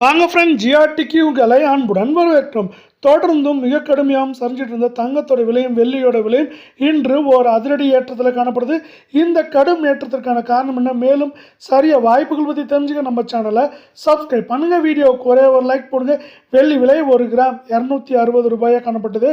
வாங்க ஃப்ரெண்ட், ஜிஆர்டிக்கு உங்களை அன்புடன் வரவேற்கிறோம். தொடர்ந்தும் மிக கடுமையாகவும் சரிஞ்சிட்டு இருந்த தங்கத்தோட விலையும் வெள்ளியோட விலையும் இன்று ஒரு அதிரடி ஏற்றத்தில் காணப்படுது. இந்த கடும் ஏற்றத்திற்கான காரணம் என்ன, மேலும் சரிய வாய்ப்புகள் பற்றி தெரிஞ்சுக்க நம்ம சேனலை சப்ஸ்கிரைப் பண்ணுங்கள். வீடியோவுக்கு ஒரே ஒரு லைக் போடுங்க. வெள்ளி விலை 1 கிராம் 260 ரூபாயாக காணப்பட்டது.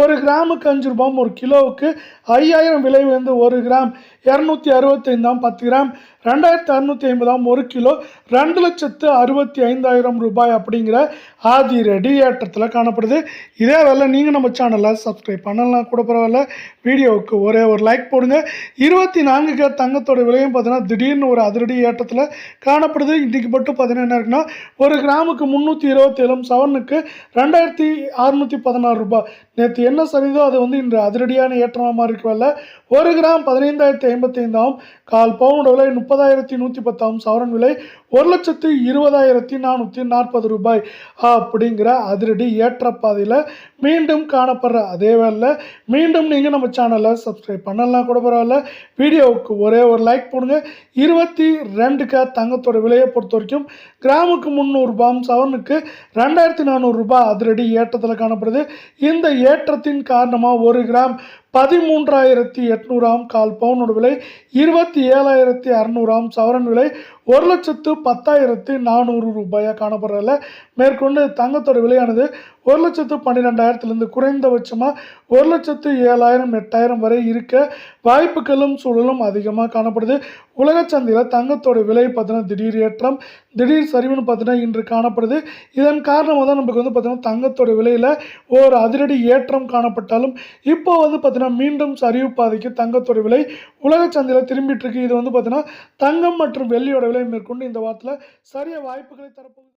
1 கிராமுக்கு 5 ரூபாயும், 1 கிலோவுக்கு 5000 விலை வந்து 1 கிராம் 265 10 கிராம் 2650 1 கிலோ 2,65,000 ரூபாய் அப்படிங்கிற அதிரடி ஏற்றத்தில் காணப்படுது. இதே வேலை நீங்கள் நம்ம சேனலில் சப்ஸ்கிரைப் பண்ணலாம் கூட பரவாயில்ல, வீடியோவுக்கு ஒரே ஒரு லைக் போடுங்க. 24 கேரட் தங்கத்தோட விலையும் பார்த்தீங்கன்னா திடீர்னு ஒரு அதிரடி ஏற்றத்தில் காணப்படுது. இன்றைக்கு மட்டும் பார்த்தீங்கன்னா என்ன இருக்குன்னா, 1 கிராமுக்கு 327 சவரனுக்கு 2616 ரூபாய். நேற்று என்ன சரிதோ அது வந்து இன்று அதிரடியான ஏற்றமாக மாறி இருக்கவில்லை. 1 கிராம் 15,055 கால் பவுனோட விலை 30,110 சவரன் விலை 1,20,440 ரூபாய் அப்படிங்கிற அதிரடி ஏற்றப்பாதையில் மீண்டும் காணப்படுற அதே வேலை மீண்டும் நீங்கள் நம்ம சேனலை சப்ஸ்கிரைப் பண்ணலாம் கூட பரவாயில்ல, வீடியோவுக்கு ஒரே ஒரு லைக் போடுங்க. 22 தங்கத்தோட விலையை பொறுத்த வரைக்கும் கிராமுக்கு 300 ரூபாயும் சவரனுக்கு 2,400 ரூபாய் அதிரடி ஏற்றத்தில் காணப்படுது. இந்த ஏற்றத்தின் காரணமாக 1 கிராம் 13,800 கால் பவுனோட விலை 27,600 சவரன் விலை 1,10,400 ரூபாயாக காணப்படுறதில்ல. மேற்கொண்டு தங்கத்தோட விலையானது 1,12,000 குறைந்தபட்சமாக 1,07,000 8,000 வரை இருக்க வாய்ப்புகளும் சூழலும் அதிகமாக காணப்படுது. உலக சந்தையில் தங்கத்தோட விலை பார்த்தீங்கன்னா திடீர் ஏற்றம் திடீர் சரிவுன்னு பார்த்தீங்கன்னா இன்று காணப்படுது. இதன் காரணமாக தான் நமக்கு வந்து பார்த்தீங்கன்னா தங்கத்தோட விலையில் ஒரு அதிரடி ஏற்றம் காணப்பட்டாலும் இப்போ வந்து பார்த்தீங்கன்னா மீண்டும் சரிவு பாதைக்கு தங்கத்தோட விலை உலக சந்தையில் திரும்பிட்டு இருக்கு. இது வந்து பார்த்தீங்கன்னா தங்கம் மற்றும் வெள்ளியோட விலை மேற்கொண்டு இந்த வாரத்தில் சரிய வாய்ப்புகளை தரப்போகுது.